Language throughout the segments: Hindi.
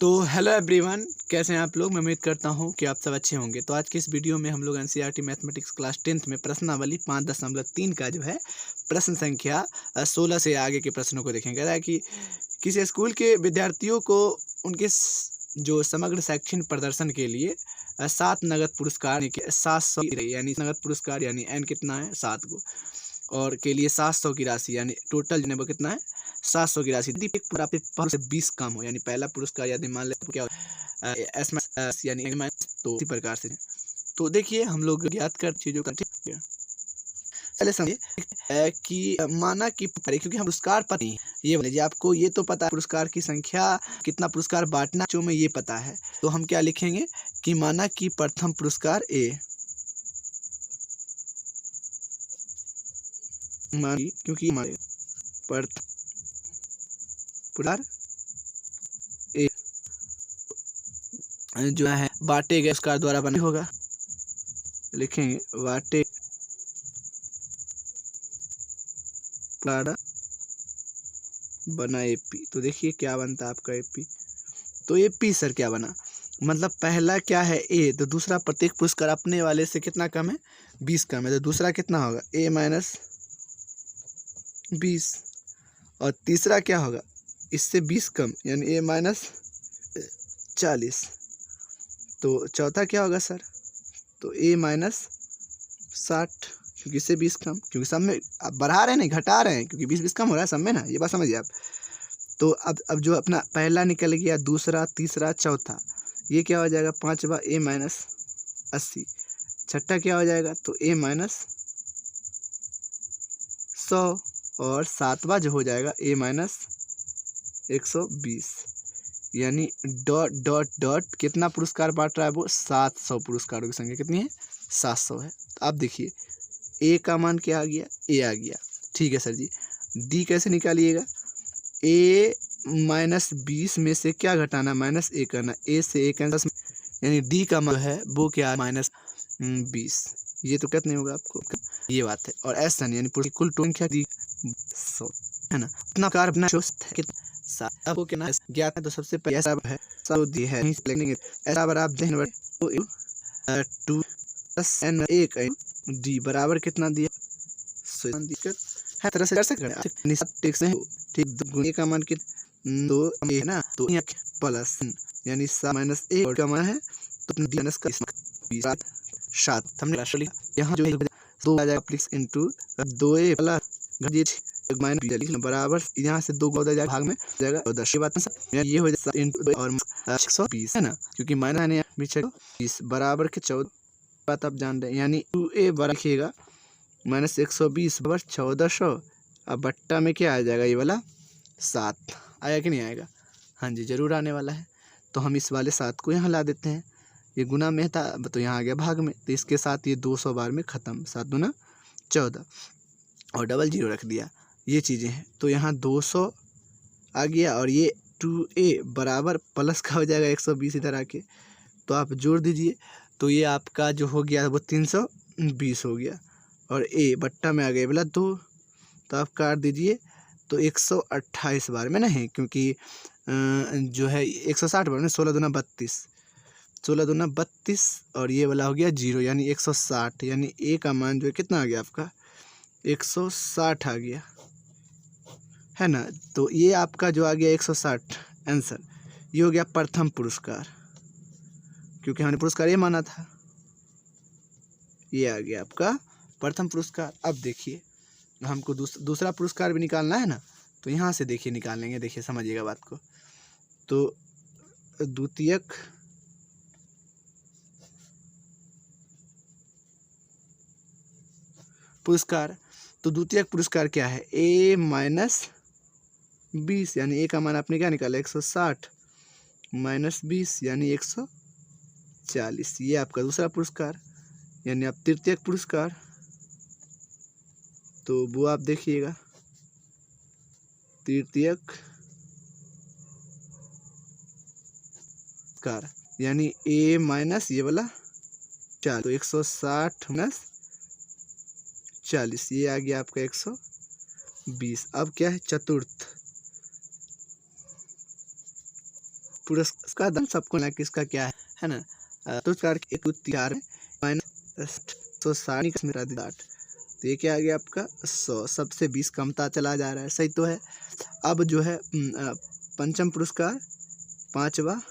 तो हेलो एवरीवन, कैसे हैं आप लोग। मैं उम्मीद करता हूं कि आप सब अच्छे होंगे। तो आज के इस वीडियो में हम लोग एनसीईआरटी मैथमेटिक्स क्लास 10th में प्रश्नावली 5.3 का जो है प्रश्न संख्या 16 से आगे के प्रश्नों को देखेंगे। कह कि किसी स्कूल के विद्यार्थियों को उनके जो समग्र शैक्षणिक प्रदर्शन के लिए 7 नगद पुरस्कार 700 यानी नगद पुरस्कार यानी एन कितना है 7 को, और के लिए 700 की राशि यानी टोटल जो कितना है 700 की राशि। यदि से 20 कम हो यानी पहला पुरस्कार यदि मान ले क्या एस यानी तो इसी प्रकार से। तो देखिए हम लोग ज्ञात कर चीजों का, ठीक है। चलिए समझिए कि माना कि क्योंकि हम पुरस्कार पता नहीं ये बोले आपको ये तो पता है पुरस्कार की संख्या कितना पुरस्कार बांटना जो में ये पता है, तो हम क्या लिखेंगे कि माना कि प्रथम पुरस्कार ए, क्योंकि हमारे प्रथम पुरस्कार ए जो है बांटे गए पुरस्कार द्वारा बने होगा, लिखेंगे बांटे बना एपी। तो देखिए क्या बनता है आपका एपी। तो एपी सर क्या बना, मतलब पहला क्या है ए, तो दूसरा प्रत्येक पुरस्कार अपने वाले से कितना कम है 20 कम है, तो दूसरा कितना होगा ए माइनस 20, और तीसरा क्या होगा इससे 20 कम यानी ए माइनस 40। तो चौथा क्या होगा सर, तो ए माइनस 60 क्योंकि इससे 20 कम, क्योंकि सब में आप बढ़ा रहे हैं नहीं घटा रहे हैं, क्योंकि 20 कम हो रहा है सब में ना, ये बात समझिए आप। तो अब जो अपना पहला निकल गया, दूसरा तीसरा चौथा, ये क्या हो जाएगा पांचवा ए माइनस 80, छठा क्या हो जाएगा तो ए माइनस 100, और सातवां जो हो जाएगा ए माइनस 120, यानी डॉट डॉट डॉट कितना पुरस्कार बांट रहा है वो 700 पुरस्कारों की संख्या कितनी है 700 है। तो आप देखिए ए का मान क्या आ गया ए आ गया, ठीक है सर जी। डी कैसे निकालिएगा, ए माइनस 20 में से क्या घटाना माइनस ए करना, ए से ए कैंसिल यानी डी का मान है वो क्या माइनस 20, ये तो कितना नहीं होगा आपको, ये बात है। और एस यानी कुल संख्या डी 100 है ना, इतना कार अपना आपको क्या ज्ञात है। तो सबसे पहले ऐसा है दी है ऐसा बराबर देन 2 प्लस एन 1 डी बराबर कितना दिया दिक्कत है तरह से कर सकते हैं, ठीक का मान कितना 2 है ना, तो प्लस यानी 7 माइनस 1 का मान है तो डी माइनस का 7 हमने यहाँ जो 2 आ जाएगा plus into 2a plus minus बराबर यहाँ से 2 को जाएगा भाग में जाएगा 10 बात ये हो जाएगा इनटू और 120 है ना, क्योंकि माइनस है 20 बराबर के 14 बात आप जान रहे हैं, यानी 2a बराबर लिखिएगा माइनस 120 बराबर 1400, अब बट्टा में क्या आ जाएगा ये वाला 7 आया कि नहीं आएगा, हाँ जी जरूर आने वाला है। तो हम इस वाले 7 को यहाँ ला देते हैं, ये गुना में था तो यहाँ आ गया भाग में, तो इसके साथ ये 200 बार में ख़त्म, 7 दूना 14 और डबल जीरो रख दिया, ये चीज़ें हैं। तो यहाँ 200 आ गया और ये 2a बराबर प्लस का हो जाएगा 120 इधर आके, तो आप जोड़ दीजिए, तो ये आपका जो हो गया वो 320 हो गया, और ए बट्टा में आ गया बोला 2, तो आप काट दीजिए तो 128 बार में नहीं, क्योंकि जो है 160 बार में 16 दूना 32, 16 दूना 32 और ये वाला हो गया 0 यानी 160, यानी ए का मान जो है कितना आ गया आपका 160 आ गया है ना। तो ये आपका जो आ गया 160 आंसर, ये हो गया प्रथम पुरस्कार, क्योंकि हमने पुरस्कार ये माना था, ये आ गया आपका प्रथम पुरस्कार। अब देखिए हमको दूसरा पुरस्कार भी निकालना है ना, तो यहाँ से देखिए निकाल लेंगे, देखिए समझिएगा बात को। तो द्वितीयक पुरस्कार, तो द्वितीयक पुरस्कार क्या है ए माइनस 20, यानी ए का मान आपने क्या निकाला 160 माइनस 20 यानी 140, ये आपका दूसरा पुरस्कार। यानी आप तृतीयक पुरस्कार, तो वो आप देखिएगा तृतीयक पुरस्कार यानी ए माइनस ये वाला 4, तो 160 माइनस 40 ये आ गया आपका 120। अब क्या है चतुर्थ पुरस्कार दान सबको ना किसका क्या है ना। तो पुरस्कार 1 2 3 4 माइनस 160 में 60, तो ये क्या आ गया आपका 100। सबसे 20 कमता चला जा रहा है, सही तो है। अब जो है पंचम पुरस्कार, पांचवा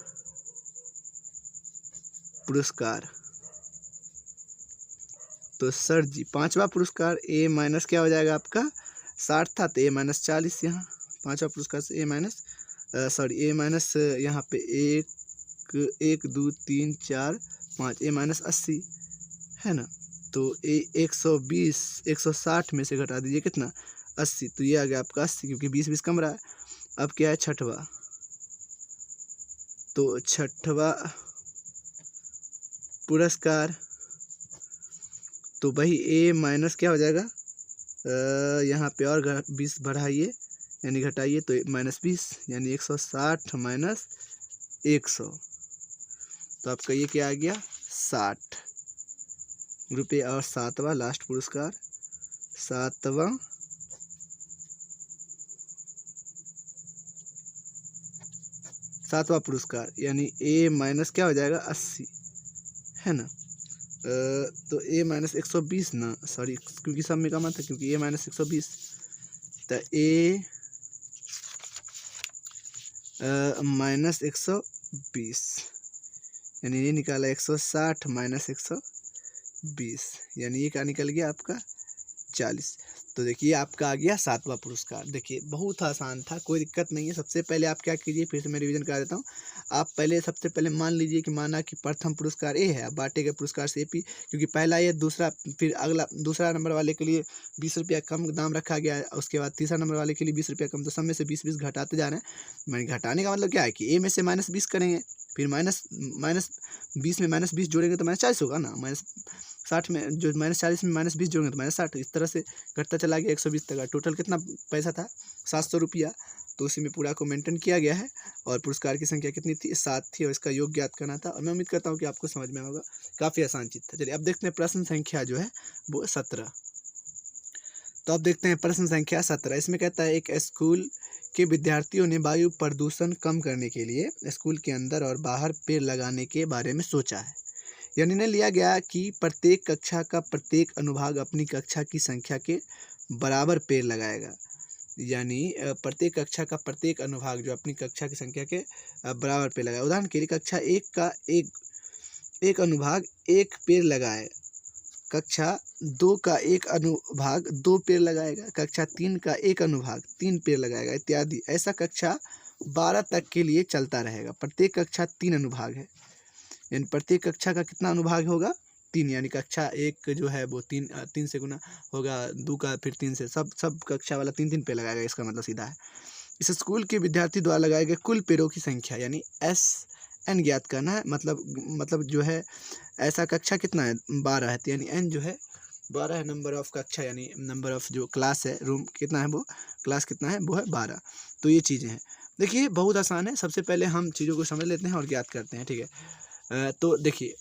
पुरस्कार, तो सर जी पांचवा पुरस्कार ए माइनस क्या हो जाएगा आपका 60 था, तो ए माइनस 40 यहाँ पांचवा पुरस्कार से ए माइनस ए माइनस यहाँ पे 1 2 3 4 5 ए माइनस 80 है ना। तो ए 120 160 में से घटा दीजिए कितना 80, तो ये आ गया आपका 80, क्योंकि 20 कम रहा है। अब क्या है छठवा, तो छठवा पुरस्कार, तो भाई ए माइनस क्या हो जाएगा यहाँ पे और 20 बढ़ाइए यानी घटाइए, तो -20 यानी 160 माइनस 100, तो आपका ये क्या आ गया 60 रुपये। और सातवां लास्ट पुरस्कार, सातवां पुरस्कार यानी ए माइनस क्या हो जाएगा 80 है ना। तो ए माइनस 120 ना, सॉरी क्योंकि सब में कमा था, क्योंकि ए माइनस 120, तो ए माइनस 120 यानी ये निकाला 160 माइनस 120 यानी ये क्या निकल गया आपका 40। तो देखिए आपका आ गया सातवां पुरस्कार। देखिए बहुत आसान था, कोई दिक्कत नहीं है। सबसे पहले आप क्या कीजिए, फिर से मैं रिवीजन करा देता हूँ। आप पहले सबसे पहले मान लीजिए कि माना कि प्रथम पुरस्कार ए है, बांटे गए पुरस्कार से एपी, क्योंकि पहला ये दूसरा, फिर अगला दूसरा नंबर वाले के लिए 20 रुपया कम दाम रखा गया है, उसके बाद तीसरा नंबर वाले के लिए 20 रुपया कम, तो सब में से 20 घटाते जा रहे हैं। मैंने घटाने का मतलब क्या है कि ए में से -20 करेंगे, फिर माइनस 20 में -20 जोड़ेंगे तो -40 होगा ना, -60 में जो -40 में -20 जोड़ेंगे तो -60, इस तरह से घटता चला गया 120 तक। टोटल कितना पैसा था 700 रुपया, तो उसी में पूरा को मेंटेन किया गया है। और पुरस्कार की संख्या कितनी थी 7 थी, और इसका योग ज्ञात करना था। और मैं उम्मीद करता हूँ कि आपको समझ में होगा, काफ़ी आसान चीज़ था। चलिए अब देखते हैं प्रश्न संख्या जो है वो 17। तो अब देखते हैं प्रश्न संख्या 17। इसमें कहता है एक स्कूल के विद्यार्थियों ने वायु प्रदूषण कम करने के लिए स्कूल के अंदर और बाहर पेड़ लगाने के बारे में सोचा है। यह निर्णय लिया गया कि प्रत्येक कक्षा का प्रत्येक अनुभाग अपनी कक्षा की संख्या के बराबर पेड़ लगाएगा। यानी प्रत्येक कक्षा का प्रत्येक अनुभाग जो अपनी कक्षा की संख्या के बराबर पेड़ लगाए। उदाहरण के लिए कक्षा 1 का एक अनुभाग 1 पेड़ लगाए, कक्षा 2 का एक अनुभाग 2 पेड़ लगाएगा, कक्षा 3 का एक अनुभाग 3 पेड़ लगाएगा इत्यादि। ऐसा कक्षा 12 तक के लिए चलता रहेगा। प्रत्येक कक्षा 3 अनुभाग है, यानी प्रत्येक कक्षा का कितना अनुभाग होगा 3, यानी कक्षा 1 जो है वो 3 से गुना होगा, 2 का फिर 3 से, सब कक्षा वाला 3 पेड़ लगाएगा। इसका मतलब सीधा है इस स्कूल के विद्यार्थी द्वारा लगाए गए कुल पेड़ों की संख्या यानी SN ज्ञात करना है। मतलब जो है ऐसा कक्षा कितना है 12 है, तो यानी N जो है 12 है, नंबर ऑफ कक्षा यानी नंबर ऑफ जो क्लास है, रूम कितना है वो क्लास कितना है वो है 12। तो ये चीज़ें हैं। देखिए बहुत आसान है। सबसे पहले हम चीज़ों को समझ लेते हैं और ज्ञात करते हैं, ठीक है। तो देखिए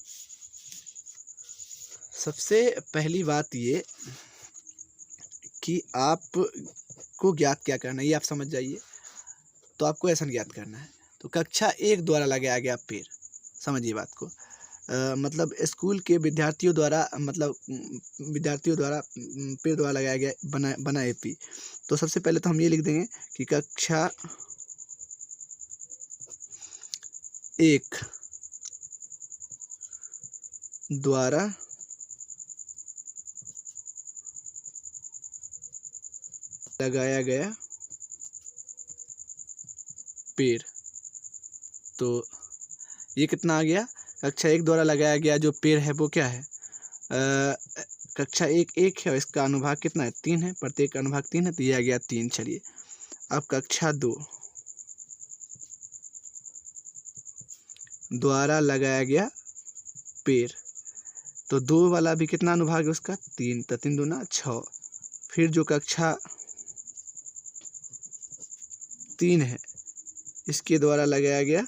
सबसे पहली बात ये कि आपको ज्ञात क्या करना है ये आप समझ जाइए। तो आपको ऐसा ज्ञात करना है, तो कक्षा 1 द्वारा लगाया गया पेड़, समझिए बात को। मतलब स्कूल के विद्यार्थियों द्वारा पेड़ द्वारा लगाया गया बना एपी। तो सबसे पहले तो हम ये लिख देंगे कि कक्षा 1 द्वारा लगाया गया पेड़, तो ये कितना आ गया कक्षा 1 द्वारा लगाया गया जो पेड़ है वो क्या है कक्षा 1 1 है और इसका अनुभाग कितना है 3 है, प्रत्येक अनुभाग 3 है, तो ये आ गया 3। चलिए अब कक्षा 2 द्वारा लगाया गया पेड़, तो 2 वाला भी कितना अनुभाग है उसका 3, तो 3 दूना 6। फिर जो कक्षा 3 है इसके द्वारा लगाया गया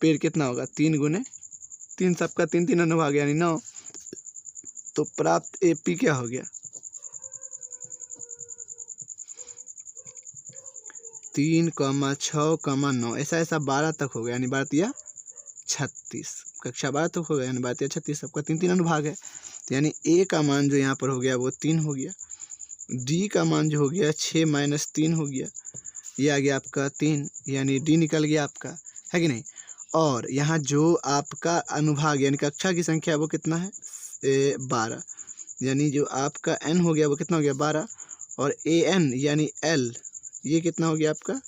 पेड़ कितना होगा 3 गुने 3, सबका 3 अनुभाग यानी 9। तो प्राप्त एपी क्या हो गया 3, 6, 9 ऐसा ऐसा 12 तक हो गया, यानी 12 36। कक्षा 12 तक हो गया, यानी 12 36। सबका 3 अनुभाग है, तो यानी ए का मान जो यहाँ पर हो गया वो 3 हो गया। डी का मान जो हो गया 6 - 3 हो गया, ये आ गया आपका 3, यानी डी निकल गया आपका, है कि नहीं। और यहाँ जो आपका अनुभाग यानी कक्षा की संख्या वो कितना है 12, यानी जो आपका n हो गया वो कितना हो गया 12, और ए एन यानी l ये कितना हो गया आपका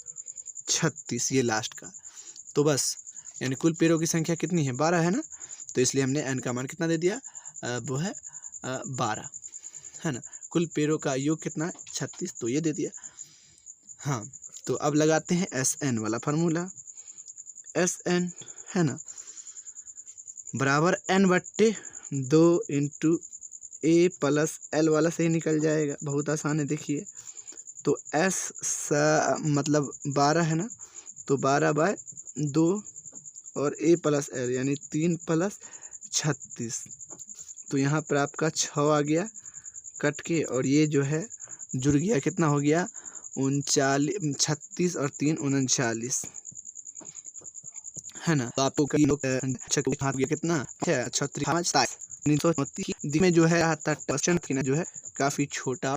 36, ये लास्ट का। तो बस यानी कुल पेड़ों की संख्या कितनी है 12 है ना, तो इसलिए हमने n का मान कितना दे दिया, वो है 12, है ना। कुल पेड़ों का योग कितना है 36, तो ये दे दिया। हाँ, तो अब लगाते हैं SN वाला फार्मूला। SN है ना बराबर n/2 इंटू A + L वाला से ही निकल जाएगा, बहुत आसान है देखिए। तो मतलब 12 है ना, तो 12/2 और A + L यानी 3 + 36, तो यहाँ पर आपका 6 आ गया कट के, और ये जो है जुड़ गया, कितना हो गया 36 और 3 39, है ना। तो आपको कई लोग हाथ गया कितना 36 में जो है 68% जो है काफ़ी छोटा